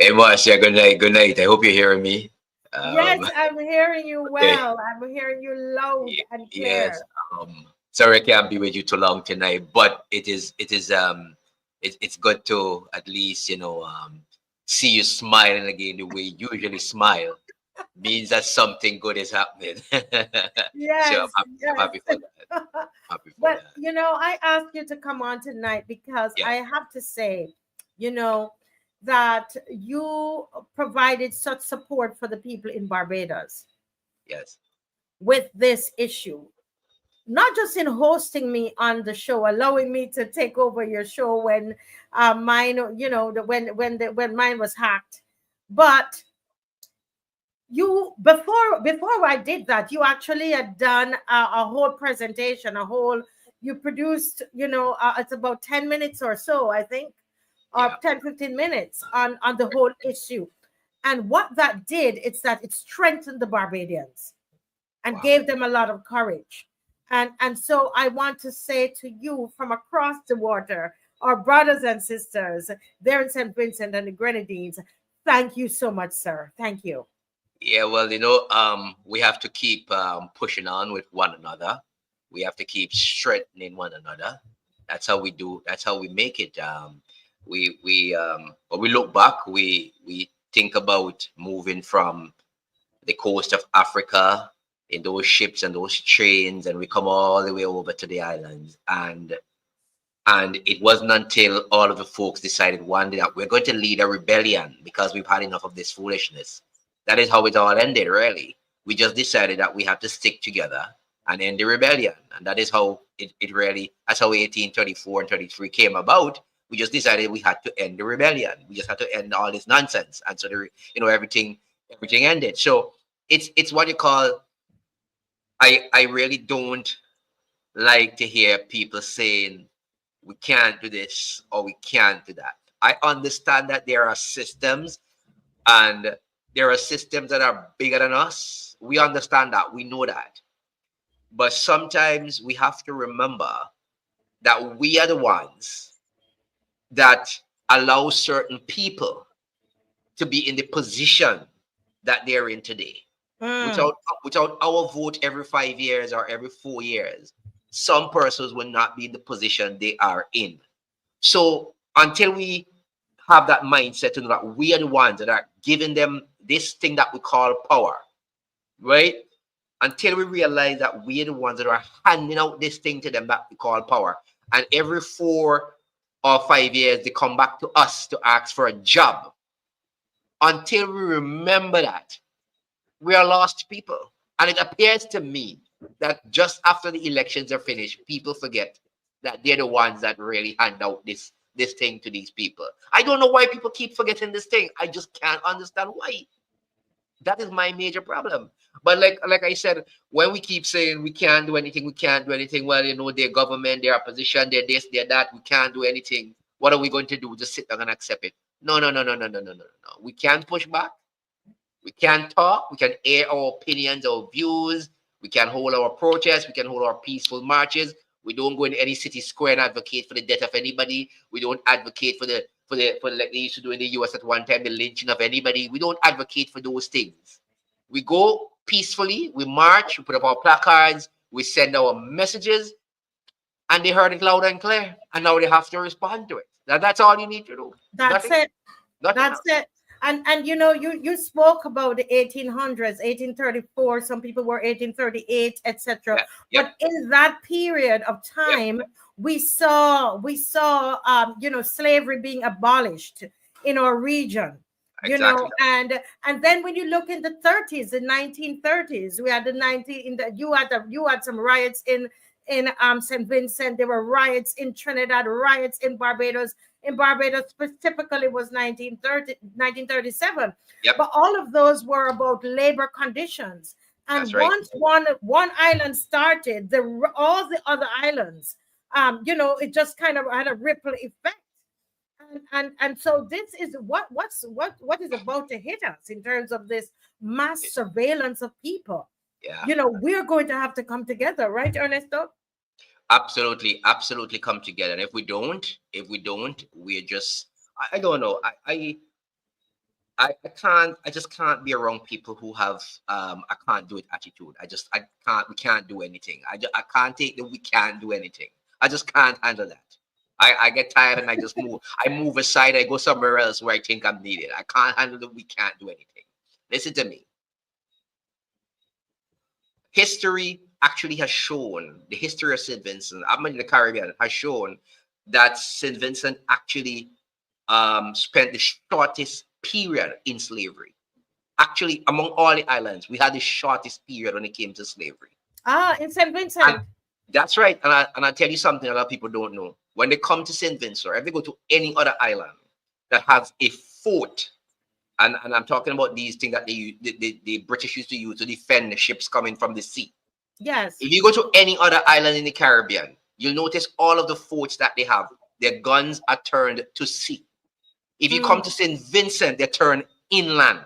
Hey, Marcia, good night. Good night. I hope you're hearing me. Yes, Um, I'm hearing you okay. well. I'm hearing you loud and Yes. clear. Sorry I can't be with you too long tonight, but it's good to at least, see you smiling again the way you usually smile. Means that something good is happening. So Yes, I'm yes. happy for that. Happy for But that. I asked you to come on tonight because Yeah. I have to say, you know, that you provided such support for the people in Barbados Yes. with this issue. Not just in hosting me on the show, allowing me to take over your show when mine, when mine was hacked, but before I did that, you actually had done a whole presentation, you produced, it's about 10 minutes or so, I think, or Yeah. 10-15 minutes on the whole issue. And what that did, it's that it strengthened the Barbadians and Wow. gave them a lot of courage. And so I want to say to you from across the water, our brothers and sisters there in St. Vincent and the Grenadines, thank you so much, sir. Thank you. Yeah, well, we have to keep pushing on with one another. We have to keep strengthening one another. That's how we do. That's how we make it. When we look back, we think about moving from the coast of Africa in those ships and those trains, and we come all the way over to the islands. And it wasn't until all of the folks decided one day that we're going to lead a rebellion because we've had enough of this foolishness. That is how it all ended, really. We just decided that we have to stick together and end the rebellion. And that is how that's how 1834 and 33 came about. We just decided we had to end the rebellion. We just had to end all this nonsense. And so, everything ended. So it's what you call, I really don't like to hear people saying, we can't do this or we can't do that. I understand that there are systems, and there are systems that are bigger than us. We understand that. We know that. But sometimes we have to remember that we are the ones that allow certain people to be in the position that they're in today. Mm, Without our vote every 5 years or every 4 years, some persons will not be in the position they are in. So until we have that mindset to know that we are the ones that are giving them this thing that we call power, right? Until we realize that we are the ones that are handing out this thing to them that we call power, and every 4 or 5 years they come back to us to ask for a job. Until we remember that, we are lost people. And it appears to me that just after the elections are finished, people forget that they're the ones that really hand out this thing to these people. I don't know why people keep forgetting this thing. I just can't understand why. That is my major problem. But like I said, when we keep saying we can't do anything, we can't do anything, well, their government, their opposition, they're this, they're that, we can't do anything. What are we going to do? Just sit down and accept it? No, no, no, no, no, no, no, no, no. We can't push back. We can talk, we can air our opinions, our views, we can hold our protests, we can hold our peaceful marches. We don't go in any city square and advocate for the death of anybody. We don't advocate for like they used to do in the US at one time, the lynching of anybody. We don't advocate for those things. We go peacefully, we march, we put up our placards, we send our messages, and they heard it loud and clear. And now they have to respond to it. That's all you need to do. that's Nothing, it. nothing That's else. it. And you spoke about the 1800s, 1834. Some people were 1838, etc. Yeah, yep, But in that period of yep, time, we saw slavery being abolished in our region. exactly. And then when you look in the 30s, the 1930s, we had the 19 in the you had some riots in St. Vincent. There were riots in Trinidad, riots in Barbados. In Barbados specifically was 1937. Yep, But all of those were about labor conditions. that's And right. once one island started, all the other islands, it just kind of had a ripple effect. And so this is what is about to hit us in terms of this mass surveillance of people. Yeah, We're going to have to come together, right, Ernesto? absolutely, absolutely come together. And if we don't, we're just, I don't know. I just can't be around people who have I can't do it attitude. I can't, we can't do anything. I can't take the we can't do anything. I just can't handle that. I get tired and I just move. I move aside, I go somewhere else where I think I'm needed. I can't handle the we can't do anything. Listen to me. History actually has shown, the history of St. Vincent, I'm in the Caribbean, has shown that St. Vincent actually spent the shortest period in slavery. Actually, among all the islands, we had the shortest period when it came to slavery. In St. And Vincent. that's right. And I tell you something a lot of people don't know. When they come to St. Vincent, or if they go to any other island that has a fort, and I'm talking about these things that the British used to use to defend the ships coming from the sea. Yes. If you go to any other island in the Caribbean, you'll notice all of the forts that they have, their guns are turned to sea. If you come to St. Vincent, they're turned inland.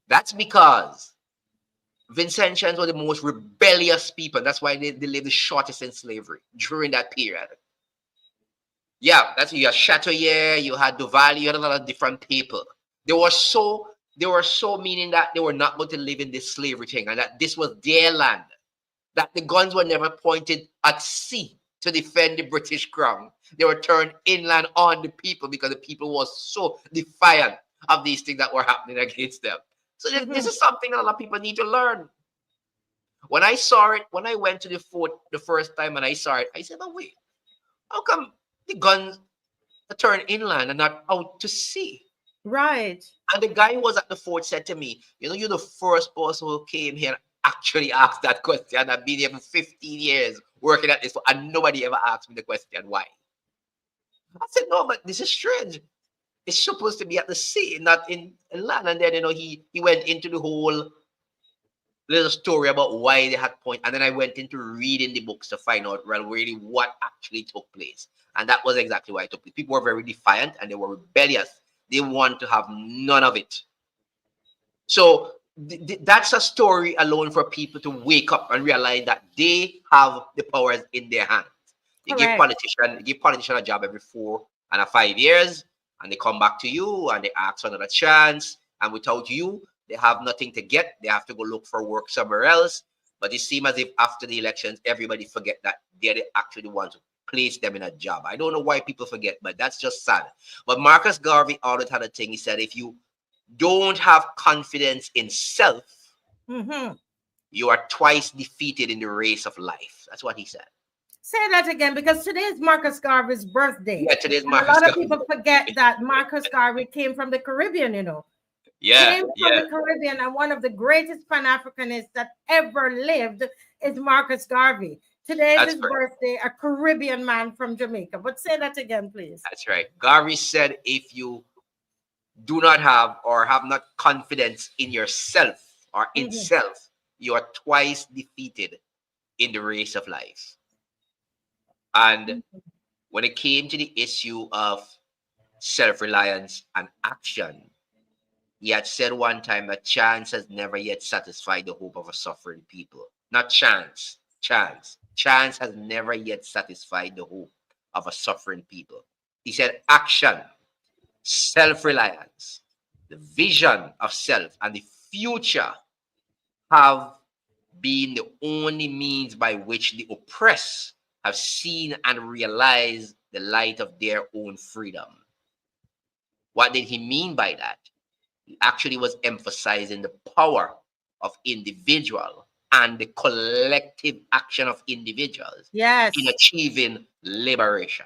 That's because Vincentians were the most rebellious people. That's why they lived the shortest in slavery during that period. Yeah, that's you had Chateaubriand, you had Duval, you had a lot of different people. They were so meaning that they were not going to live in this slavery thing, and that this was their land. That the guns were never pointed at sea to defend the British crown. They were turned inland on the people because the people was so defiant of these things that were happening against them. So this is something that a lot of people need to learn. When I saw it, when I went to the fort the first time and I saw it, I said, "Oh wait, how come the guns are turned inland and not out to sea?" Right. And the guy who was at the fort said to me, "You know, you're the first person who came here and actually asked that question. I've been here for 15 years working at this, and nobody ever asked me the question, why?" I said, "No, but this is strange. It's supposed to be at the sea, not in land." And then, he went into the whole little story about why they had point. And then I went into reading the books to find out really what actually took place. And that was exactly why it took place. People were very defiant and they were rebellious. They want to have none of it. So that's a story alone for people to wake up and realize that they have the powers in their hands. You give politician a job every 4 and 5 years, and they come back to you and they ask for another chance. And without you, they have nothing to get. They have to go look for work somewhere else. But it seems as if after the elections, everybody forget that they're actually the ones who place them in a job. I don't know why people forget, but that's just sad. But Marcus Garvey always had a thing. He said, if you don't have confidence in self, you are twice defeated in the race of life. That's what he said. Say that again, because today is Marcus Garvey's birthday. Yeah, today's Marcus. A lot of people forget that Marcus Garvey came from the Caribbean, Yeah, came from the Caribbean, and one of the greatest Pan-Africanists that ever lived is Marcus Garvey. Today is his birthday, a Caribbean man from Jamaica. But say that again, please. That's right. Garvey said, if you do not have or have not confidence in yourself or in self, you are twice defeated in the race of life. And when it came to the issue of self-reliance and action, he had said one time that chance has never yet satisfied the hope of a suffering people. Not chance, chance. Chance has never yet satisfied the hope of a suffering people. He said action, self-reliance, the vision of self, and the future have been the only means by which the oppressed have seen and realized the light of their own freedom. What did he mean by that? He actually was emphasizing the power of individual and the collective action of individuals in achieving liberation.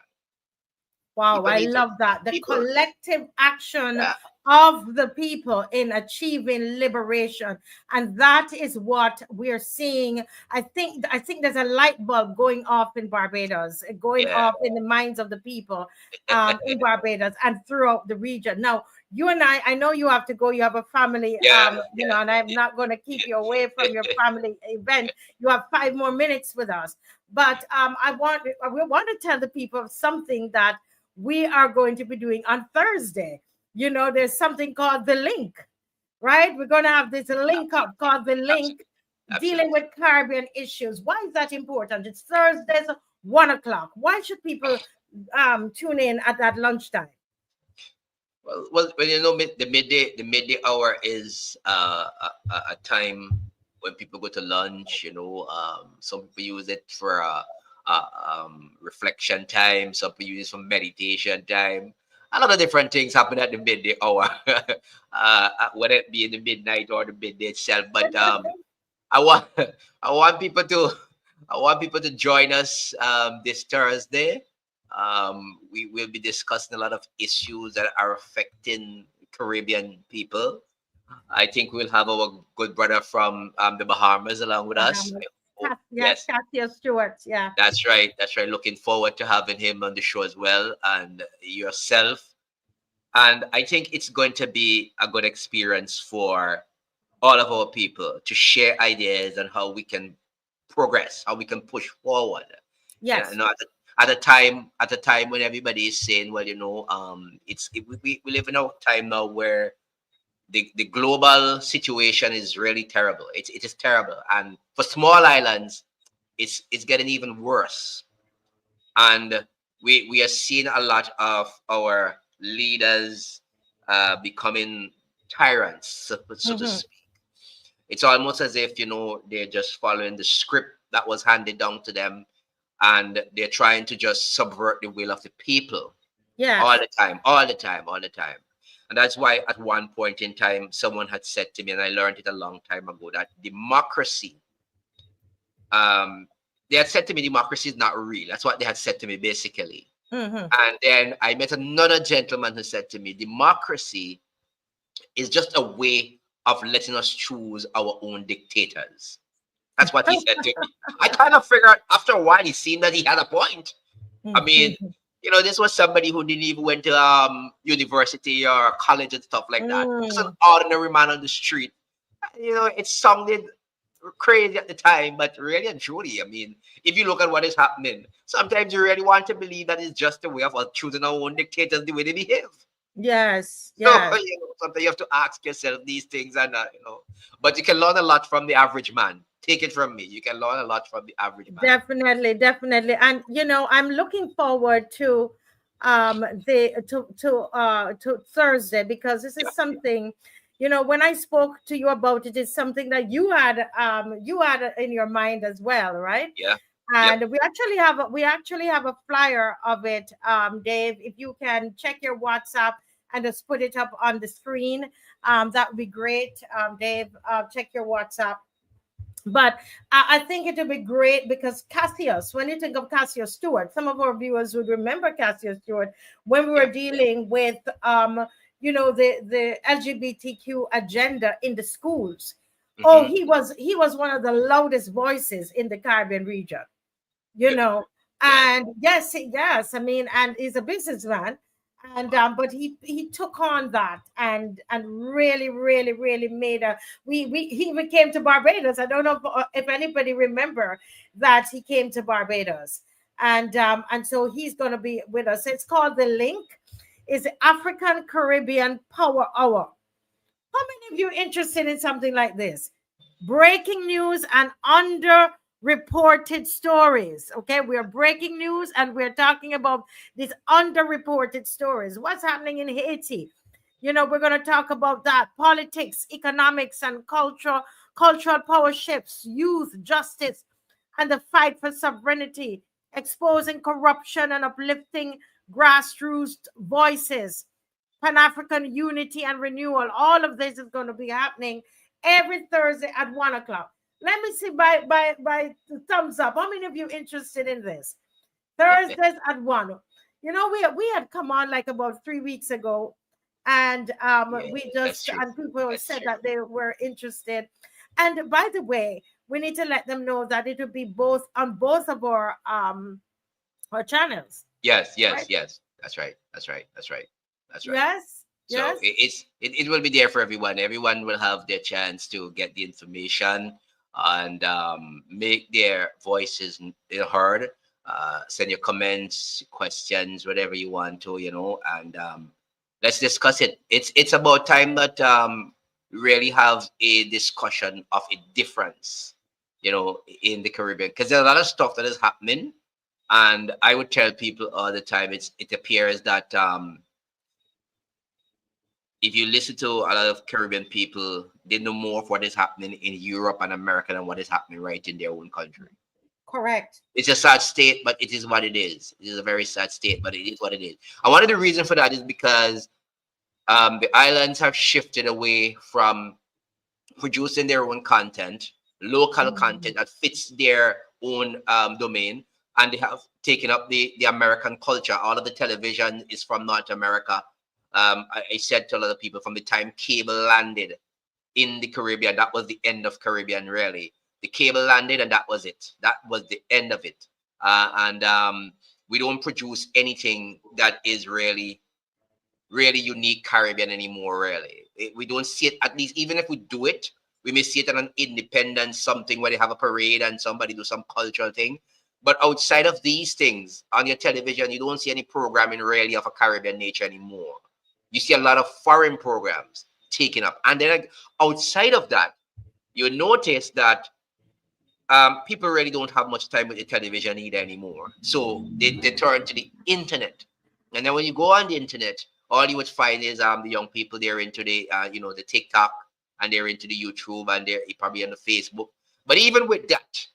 Wow, I love that. The collective action of the people in achieving liberation. And that is what we're seeing. I think there's a light bulb going off in Barbados, going off in the minds of the people in Barbados and throughout the region. Now, you and I know you have to go. You have a family, and I'm not going to keep you away from your family event. You have 5 more minutes with us. But we want to tell the people something that we are going to be doing on Thursday. There's something called The Link, right? We're going to have this link up called The Link, dealing with Caribbean issues. Why is that important? It's Thursdays, 1 o'clock. Why should people tune in at that lunchtime? well, you know, the midday hour is a time when people go to lunch. You know, some people use it for reflection time. Some people use it for meditation time. A lot of different things happen at the midday hour, whether it be in the midnight or the midday itself. But I want I want people to I want people to join us this Thursday. We will be discussing a lot of issues that are affecting Caribbean people. I think we'll have our good brother from the Bahamas along with us. Bahamas. I hope. Yeah, Yes, Cassia Stewart. Yeah. that's right. That's right. Looking forward to having him on the show as well, and yourself. And I think it's going to be a good experience for all of our people to share ideas on how we can progress, how we can push forward. You Yes. know, at a time when everybody is saying, well, we live in a time now where the global situation is really terrible. It is terrible, and for small islands, it's getting even worse. And we are seeing a lot of our leaders becoming tyrants, so to Mm-hmm. speak. It's almost as if they're just following the script that was handed down to them, and they're trying to just subvert the will of the people all Yes. the time, all the time, all the time. And that's why at one point in time, someone had said to me, and I learned it a long time ago, that democracy, um, they had said to me, democracy is not real. That's what they had said to me, basically. Mm-hmm. And then I met another gentleman who said to me, democracy is just a way of letting us choose our own dictators. That's what he said to me. I kind of figured after a while, he seemed that he had a point. I mean, Mm-hmm. this was somebody who didn't even went to university or college and stuff like that. Just an Mm. ordinary man on the street. It sounded crazy at the time, but really and truly, I mean, if you look at what is happening, sometimes you really want to believe that it's just a way of us choosing our own dictators the way they behave. Yes. So, Yes. sometimes you have to ask yourself these things, and but you can learn a lot from the average man. Take it from me, you can learn a lot from the average man. Definitely, definitely. And I'm looking forward to the to Thursday, because this Yeah, is something, when I spoke to you about it, is something that you had in your mind as well, right? yeah, yep. And we actually have a flyer of it, Dave. If you can check your WhatsApp and just put it up on the screen, that would be great. Dave, check your WhatsApp. But I think it would be great because Cassius, when you think of Cassius Stewart, some of our viewers would remember Cassius Stewart when we were Yeah. dealing with, the LGBTQ agenda in the schools. Oh, Hmm. he was one of the loudest voices in the Caribbean region, you Yep. know. Yes. And yes, I mean, and he's a businessman, and but he took on that, and really, really, really made a we he even came to Barbados. I don't know if anybody remember that he came to Barbados, and so he's going to be with us. It's called The Link, is the African Caribbean Power Hour. How many of you interested in something like this? Breaking news and underreported stories. Okay, we are breaking news and we're talking about these underreported stories. What's happening in Haiti? We're going to talk about that. Politics, economics, and cultural power shifts, youth, justice, and the fight for sovereignty, exposing corruption and uplifting grassroots voices, Pan African unity and renewal. All of this is going to be happening every Thursday at 1 o'clock. Let me see by the thumbs up. How many of you interested in this? Thursdays at 1. We had come on like about 3 weeks ago, and Yeah, we that's just true. and people That's said true. that they were interested. And by the way, we need to let them know that it will be both on both of our channels, Yes, yes, right? yes. That's right. That's right. That's right. That's right. Yes, So yes. it will be there for everyone. Everyone will have their chance to get the information and make their voices heard. Send your comments, questions, whatever you want to, and let's discuss it. It's about time that we really have a discussion of a difference, in the Caribbean, because there's a lot of stuff that is happening, and I would tell people all the time. It appears that if you listen to a lot of Caribbean people, they know more of what is happening in Europe and America than what is happening right in their own country. Correct. It's a sad state, but it is what it is. It is a very sad state, but it is what it is. And one of the reasons for that is because the islands have shifted away from producing their own content, local Mhm. content that fits their own domain, and they have taken up the American culture. All of the television is from North America. I said to a lot of people from the time cable landed in the Caribbean, that was the end of Caribbean, really. The cable landed, and that was it. That was the end of it. And we don't produce anything that is really unique Caribbean anymore, really. We don't see it, at least even if we do it, we may see it on an independent something where they have a parade and somebody do some cultural thing. But outside of these things on your television, you don't see any programming really of a Caribbean nature anymore. You see a lot of foreign programs taken up. And then like, outside of that, you notice that people really don't have much time with the television either anymore. So they turn to the internet. And then when you go on the internet, all you would find is the young people, they're into the the TikTok, and they're into the YouTube, and they're probably on the Facebook. But even with that,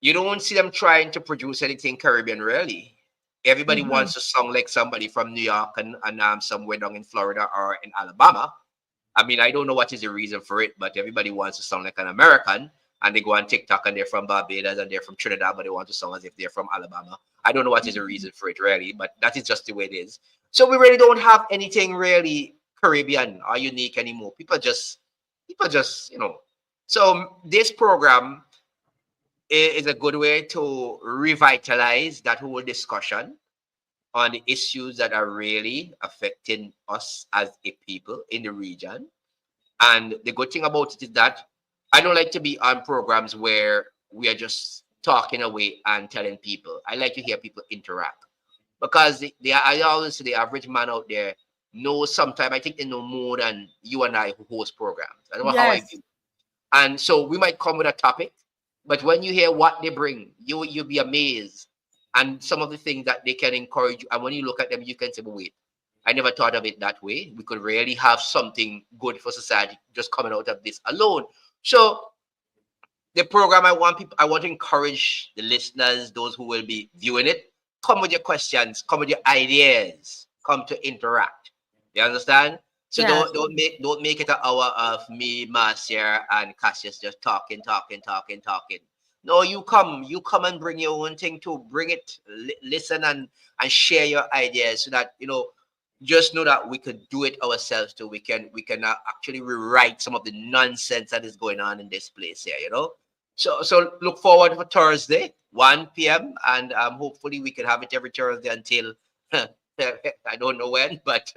you don't see them trying to produce anything Caribbean really. Everybody Mhm. wants to sound like somebody from New York and somewhere down in Florida or in Alabama. I mean, I don't know what is the reason for it, but everybody wants to sound like an American, and they go on TikTok and they're from Barbados and they're from Trinidad, but they want to sound as if they're from Alabama. I don't know what is the reason for it really, but that is just the way it is. So we really don't have anything really Caribbean or unique anymore. People just, So this program is a good way to revitalize that whole discussion on the issues that are really affecting us as a people in the region. And the good thing about it is that I don't like to be on programs where we are just talking away and telling people. I like to hear people interact because I always say the average man out there knows sometimes. I think they know more than you and I who host programs. I don't know how I Yes. view. And so we might come with a topic, but when you hear what they bring, you'll be amazed. And some of the things that they can encourage you. And when you look at them, you can say, "But wait, I never thought of it that way. We could really have something good for society just coming out of this alone." So the program, I want to encourage the listeners, those who will be viewing it, come with your questions, come with your ideas, come to interact. You understand? So Yes. don't make it an hour of me, Marcia, and Cassius just talking, talking, talking, talking. No, you come and bring your own thing too. Bring it, listen and share your ideas so that just know that we could do it ourselves too. We can actually rewrite some of the nonsense that is going on in this place here. So look forward for Thursday, 1 p.m. and hopefully we can have it every Thursday until I don't know when, but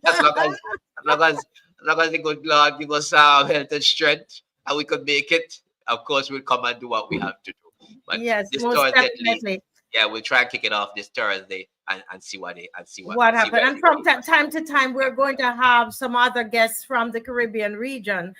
as long as as long as as long as the good Lord give us health and strength and we could make it, of course we'll come and do what we have to do. But Yes, this most Thursday at least, definitely. yeah, we'll try and kick it off this Thursday and see what they and see what What see happened. where And from everybody wants. time to time, we're going to have some other guests from the Caribbean region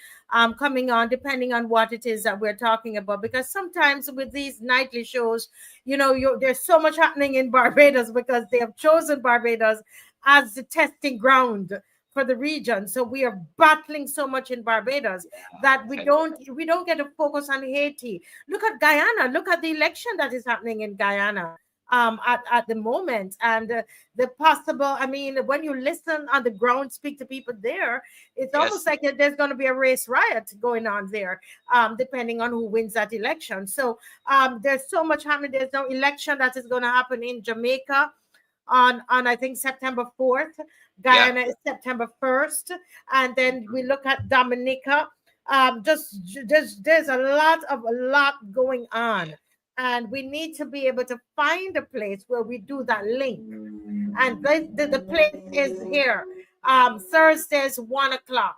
coming on, depending on what it is that we're talking about. Because sometimes with these nightly shows, there's so much happening in Barbados because they have chosen Barbados as the testing ground for the region. So we are battling so much in Barbados that we I know, don't we don't get to focus on Haiti. Look at Guyana. Look at the election that is happening in Guyana at the moment, and the possible, I mean, when you listen on the ground, speak to people there, it's almost yes, like there's going to be a race riot going on there, depending on who wins that election. So there's so much happening. There's no election that is going to happen in Jamaica on I think September 4th. yeah, Guyana is September 1st, and then we look at Dominica. Just there's a lot going on, and we need to be able to find a place where we do that link. And the place is here. Thursdays 1 o'clock,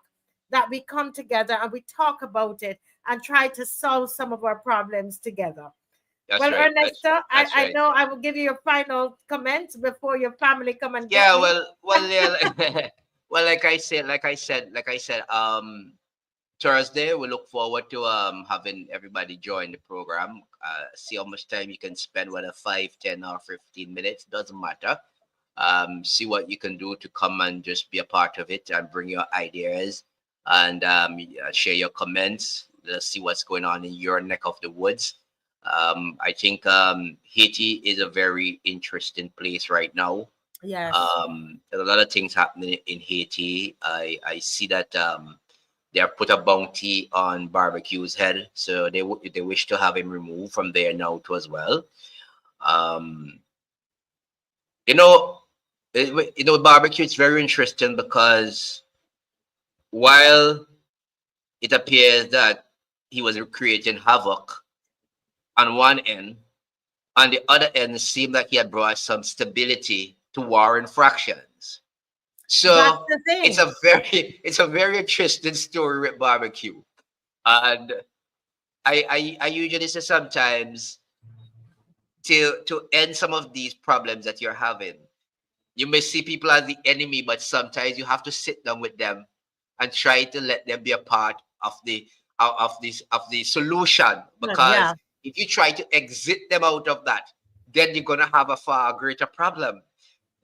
that we come together and we talk about it and try to solve some of our problems together. that's Well, right, that's Ernesto, right, I, that's I right. know I will give you your final comments before your family come and get Yeah, me. well, yeah, well, like I said, Thursday, we look forward to having everybody join the program. See how much time you can spend, whether 5, 10, or 15 minutes, doesn't matter. See what you can do to come and just be a part of it and bring your ideas and share your comments. Let's see what's going on in your neck of the woods. I think Haiti is a very interesting place right now. Yes. There's a lot of things happening in Haiti. I see that they have put a bounty on barbecue's head, so they wish to have him removed from there now too as well. Um, you know, barbecue is very interesting because while it appears that he was creating havoc on one end, on the other end, it seemed like he had brought some stability to war infractions. That's So the it's thing. a very it's a very interesting story with barbecue. And I usually say sometimes to end some of these problems that you're having, you may see people as the enemy, but sometimes you have to sit down with them and try to let them be a part of the solution. Yeah. Because if you try to exit them out of that, then you're gonna have a far greater problem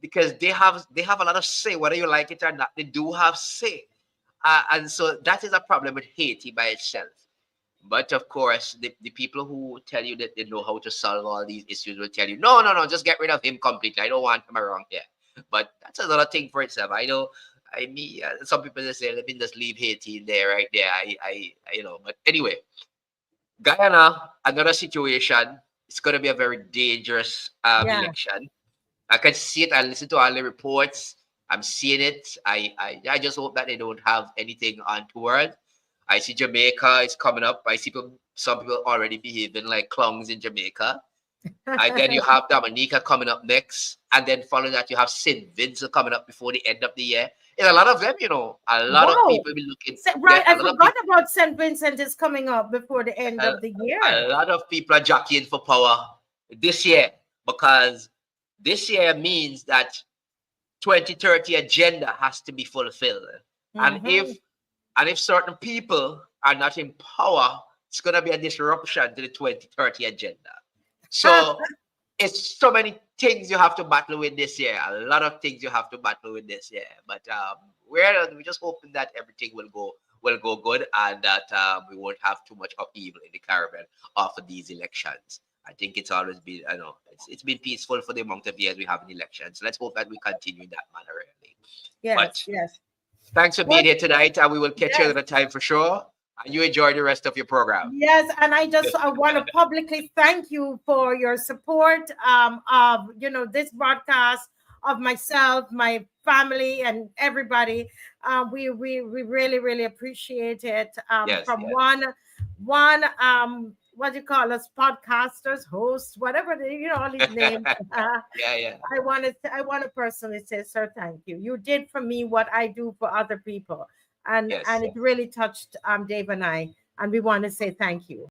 because they have a lot of say, whether you like it or not. They do have say, and so that is a problem with Haiti by itself. But of course, the people who tell you that they know how to solve all these issues will tell you, no, no, no, just get rid of him completely. I don't want him around here. But that's another thing for itself. I know. I mean, some people just say, let me just leave Haiti in there, right there. But anyway, Guyana, another situation. It's going to be a very dangerous Yeah. election. I can see it. I listen to all the reports. I'm seeing it. I just hope that they don't have anything untoward. I see Jamaica is coming up. I see some people already behaving like clowns in Jamaica. And then you have Dominica coming up next. And then following that, you have St. Vincent coming up before the end of the year. And a lot of them, a lot of Wow. people be looking. Right. I A lot of forgot people, about St. Vincent is coming up before the end a, of the a year. lot of people are jockeying for power this year because this year means that 2030 agenda has to be fulfilled. And Hmm. if certain people are not in power, it's gonna be a disruption to the 2030 agenda. So it's so many things you have to battle with this year. A lot of things you have to battle with this year. But we're just hoping that everything will go good and that we won't have too much upheaval in the Caribbean after these elections. I think it's always been, I know, it's been peaceful for the amount of years we have in elections. Let's hope that we continue in that manner, really. Yes. But Yes. thanks for being Well, here tonight, and we will catch you yes. another time for sure. And you enjoy the rest of your program. Yes, and I want to publicly thank you for your support of this broadcast, of myself, my family, and everybody. We really really appreciate it. Yes, From yes. one what do you call us, podcasters, hosts, whatever all these names. Yeah, yeah. I want to personally say, sir, thank you. You did for me what I do for other people, and Yes, it yes. really touched Dave and I, and we want to say thank you.